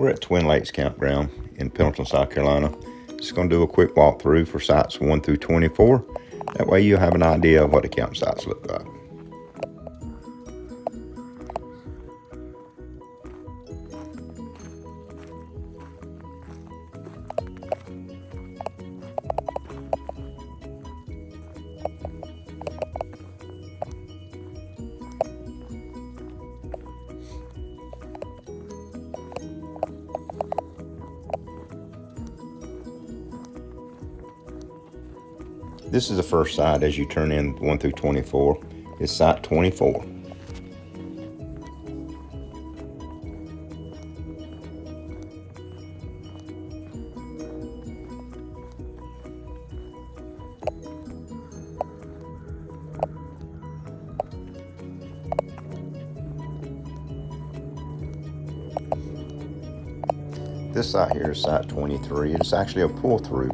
We're at Twin Lakes Campground in Pendleton, South Carolina. Just going to do a quick walkthrough for sites 1 through 24. That way you'll have an idea of what the campsites look like. This is the first site as you turn in 1 through 24. It's site 24. This site here is site 23. It's actually a pull-through.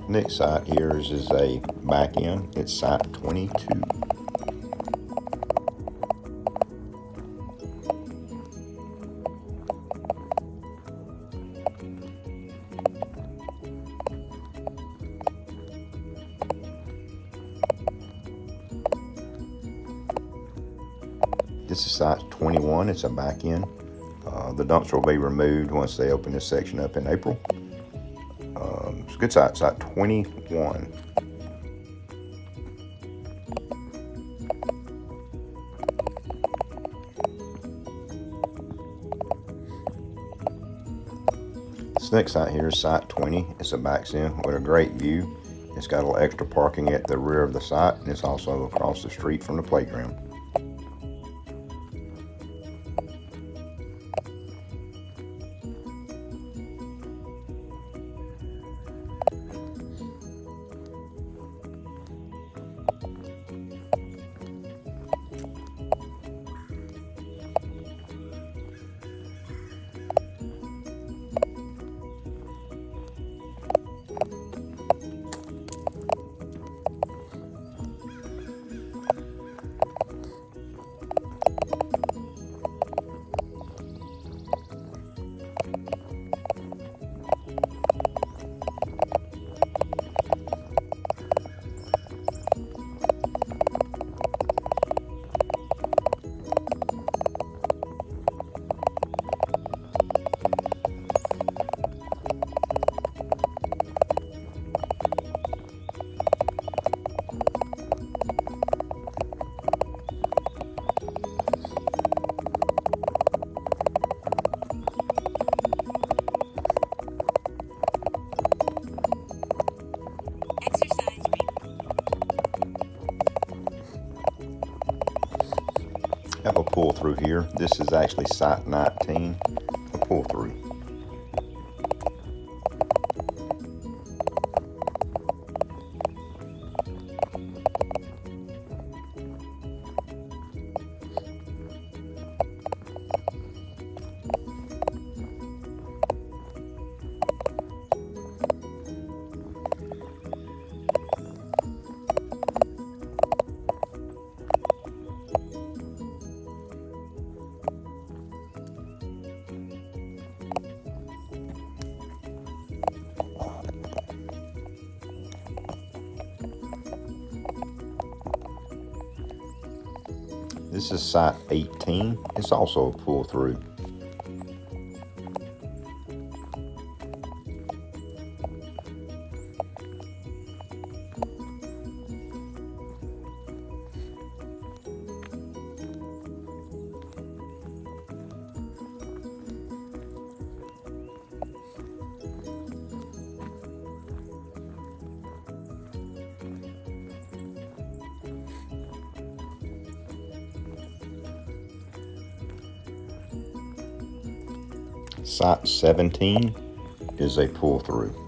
Next site here is a back end. It's site 22. This is site 21. It's a back end. The dumpster will be removed once they open this section up in April. It's a good site, site 21. This next site here is site 20. It's a back end with a great view. It's got a little extra parking at the rear of the site, and it's also across the street from the playground. Have a pull through here. This is actually site 19, a pull through. This is site 18. It's also a pull through. Site 17 is a pull-through.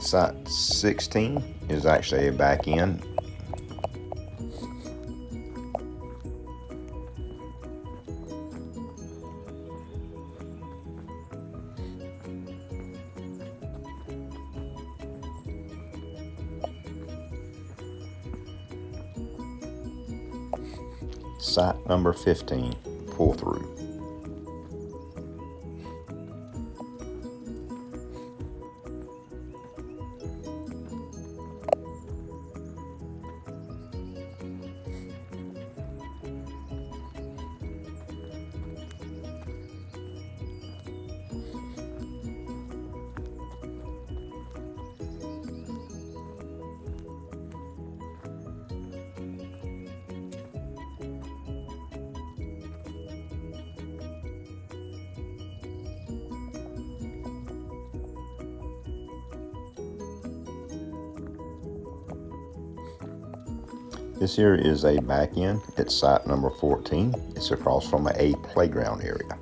Site 16 is actually a back end. Site number 15, pull through. This here is a back end. It's site number 14. It's across from a playground area.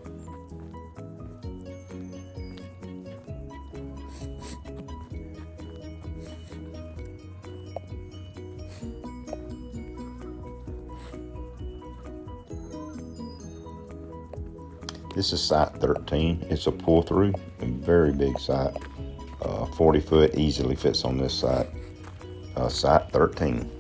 This is site 13. It's a pull through, a very big site. 40 foot easily fits on this site. Site 13.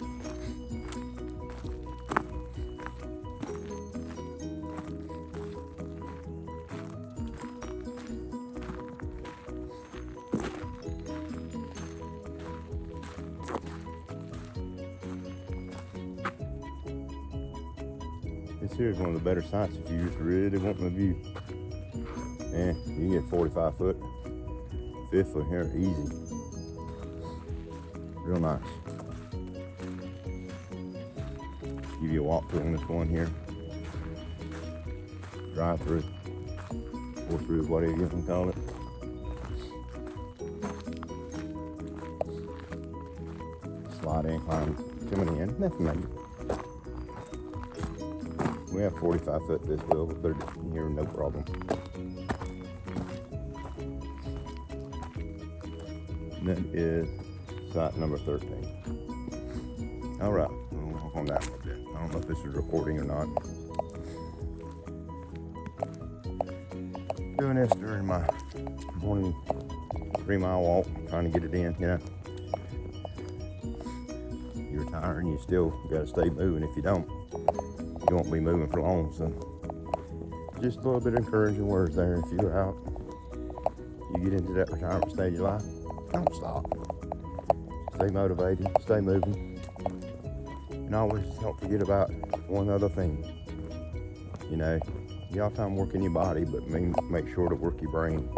This here is one of the better sites if you just really want the view. And you can get 45 foot, 5 foot here, easy. Real nice. Give you a walk through on this one here. Drive through, or through, whatever you can call it. Slide in, climb, coming in, nothing major. We have 45 foot this wheel, but they're just here, no problem. And that is site number 13. All right, we'll walk on that one a bit. I don't know if this is recording or not. Doing this during my morning 3-mile walk, trying to get it in, you know. You're tired and you still gotta stay moving. If you don't, you won't be moving for long. So just a little bit of encouraging words there. If you're out, you get into that retirement stage of life, don't stop. Stay motivated, stay moving, and always don't forget about one other thing. You know, you all time working your body, but make sure to work your brain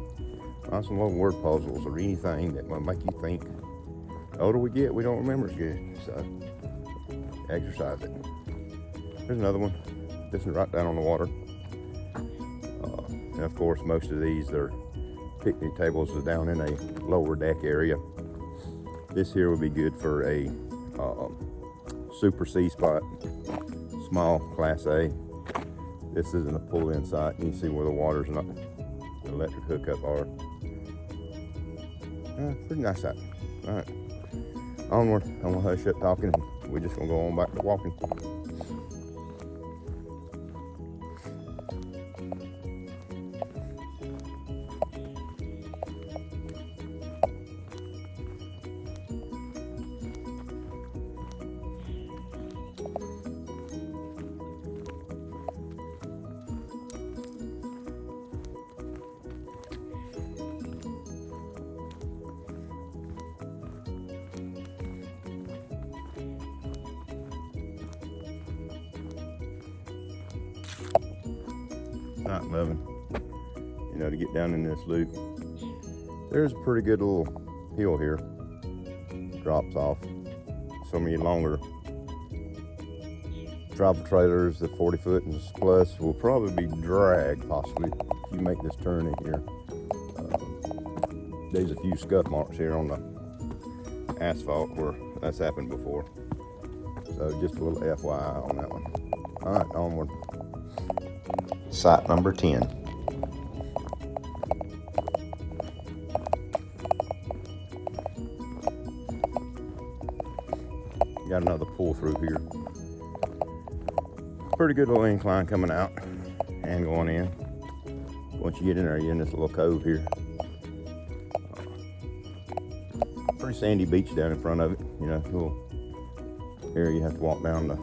on some little word puzzles or anything that will make you think. The older we get, we don't remember as good. So exercise it. Here's another one. This is right down on the water. And of course, most of these, their picnic tables are down in a lower deck area. This here would be good for a super C spot, small class A. This isn't a pull-in site. You can see where the water's not, the electric hookup are. Pretty nice site. All right, onward. I'm gonna hush up talking. We're just gonna go on back to walking. Not 11. You know, to get down in this loop, there's a pretty good little hill here drops off. Some of your longer travel trailers, the 40 foot and plus, will probably be dragged possibly if you make this turn in here. There's a few scuff marks here on the asphalt where that's happened before. So just a little FYI on that one. All right, onward. Site number 10. Got another pull through here. Pretty good little incline coming out and going in. Once you get in there, you're in this little cove here. Pretty sandy beach down in front of it. You know, little area you have to walk down the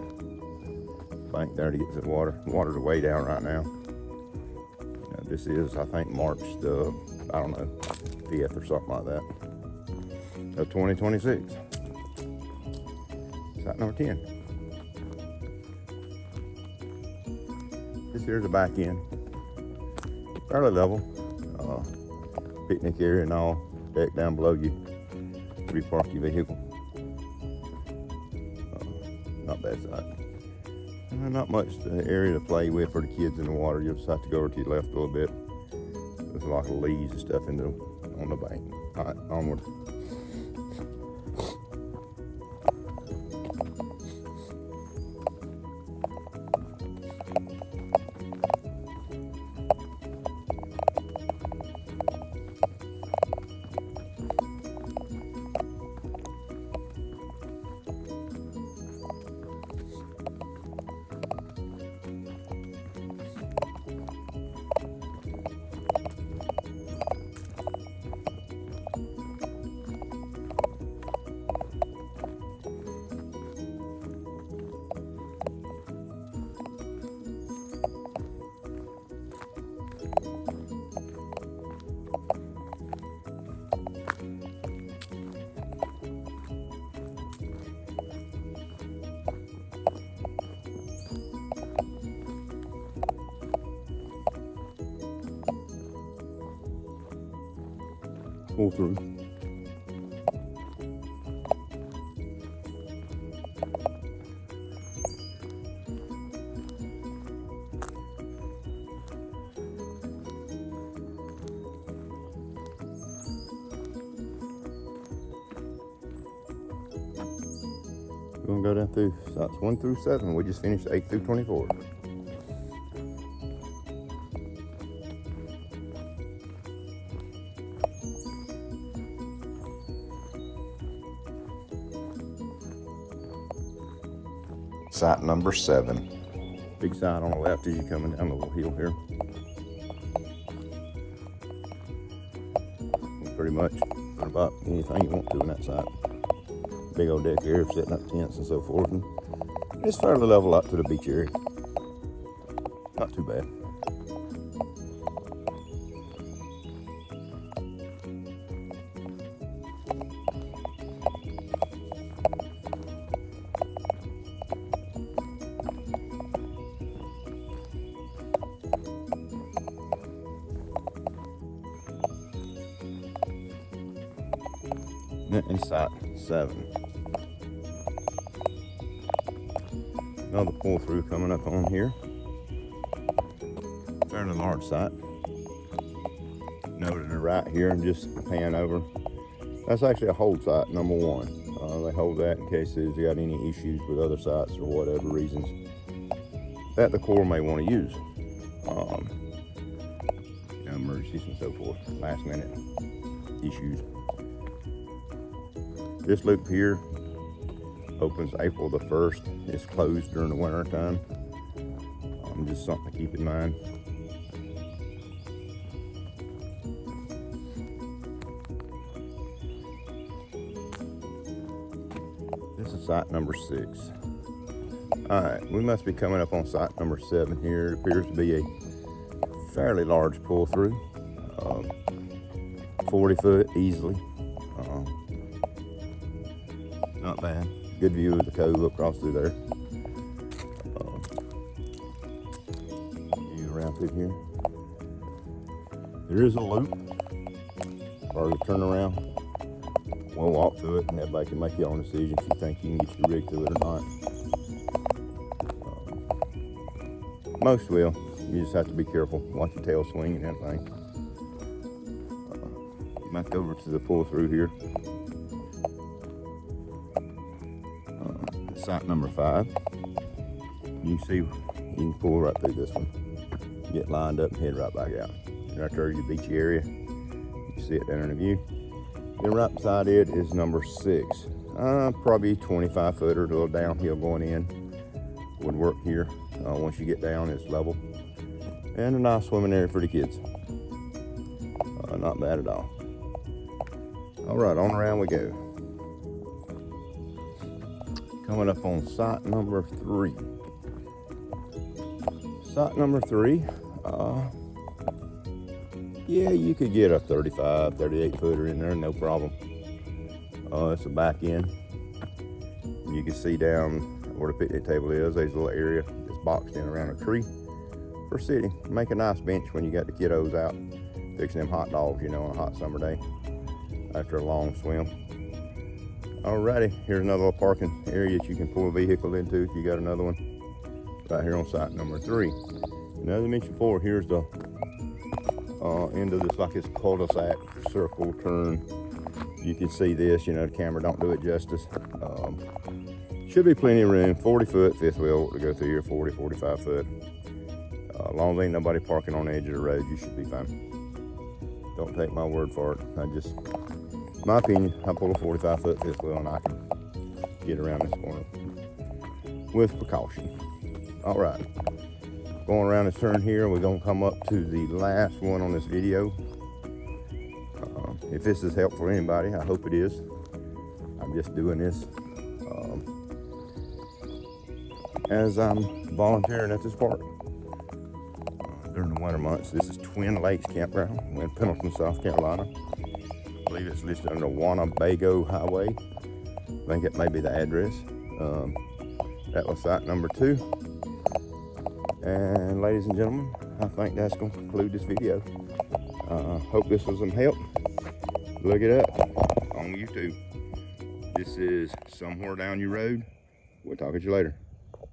bank there to get to the water. The water's way down right now. This is, I think, March the, I don't know, 5th or something like that of 2026. Site number 10. This here's the back end. Fairly level. Picnic area and all. Deck down below you. Park your vehicle. Not bad site. Not much area to play with for the kids in the water. You'll just have to go over to your left a little bit. There's a lot of leaves and stuff on the bank. All right, onward. Pull through. We're gonna go down through sites 1 through 7. We just finished 8 through 24. Site number 7. Big site on the left as you're coming down the little hill here. Pretty much put about anything you want to in that site. Big old deck area for setting up tents and so forth. And it's fairly level up to the beach area. Not too bad. And site 7. Another pull through coming up on here. Fairly large site. Noted it right here and just pan over. That's actually a hold site, number 1. They hold that in case there's got any issues with other sites or whatever reasons that the Corps may want to use. Emergencies and so forth, last minute issues. This loop here opens April the 1st. It's closed during the winter time. Just something to keep in mind. This is site number 6. All right, we must be coming up on site number 7 here. It appears to be a fairly large pull through. 40 foot easily. Not bad. Good view of the cove across through there. View around through here. There is a loop or a turnaround We'll walk through it and everybody can make your own decision if you think you can get your rig through it or not. Most will. You just have to be careful. Watch your tail swing and everything. Back over to the pull through here. Site number 5. You can see you can pull right through this one. Get lined up and head right back out. Right there, your beachy area. You can see it down in the view. Then right beside it is number 6. Probably 25 footer, a little downhill going in. Would work here. Once you get down, it's level. And a nice swimming area for the kids. Not bad at all. All right, on around we go. Coming up on site number 3. Site number 3, yeah, you could get a 35, 38 footer in there, no problem. It's a back end. You can see down where the picnic table is, there's a little area that's boxed in around a tree for sitting. Make a nice bench when you got the kiddos out fixing them hot dogs, you know, on a hot summer day after a long swim. Alrighty, here's another little parking area that you can pull a vehicle into if you got another one. Right here on site number 3. And as I mentioned before, here's the end of this, like it's cul-de-sac, circle, turn. You can see this, you know, the camera don't do it justice. Should be plenty of room, 40 foot, fifth wheel to go through here, 40, 45 foot. As long as ain't nobody parking on the edge of the road, you should be fine. Don't take my word for it. My opinion, I pull a 45 foot fifth wheel and I can get around this corner with precaution. All right, going around this turn here, we're gonna come up to the last one on this video. If this is helpful for anybody, I hope it is. I'm just doing this as I'm volunteering at this park during the winter months. This is Twin Lakes Campground in Pendleton, South Carolina. I believe it's listed under Winnebago Highway. I think it may be the address. That was site number 2. And ladies and gentlemen, I think that's going to conclude this video. Hope this was some help. Look it up on YouTube. This is Somewhere Down Your Road. We'll talk to you later.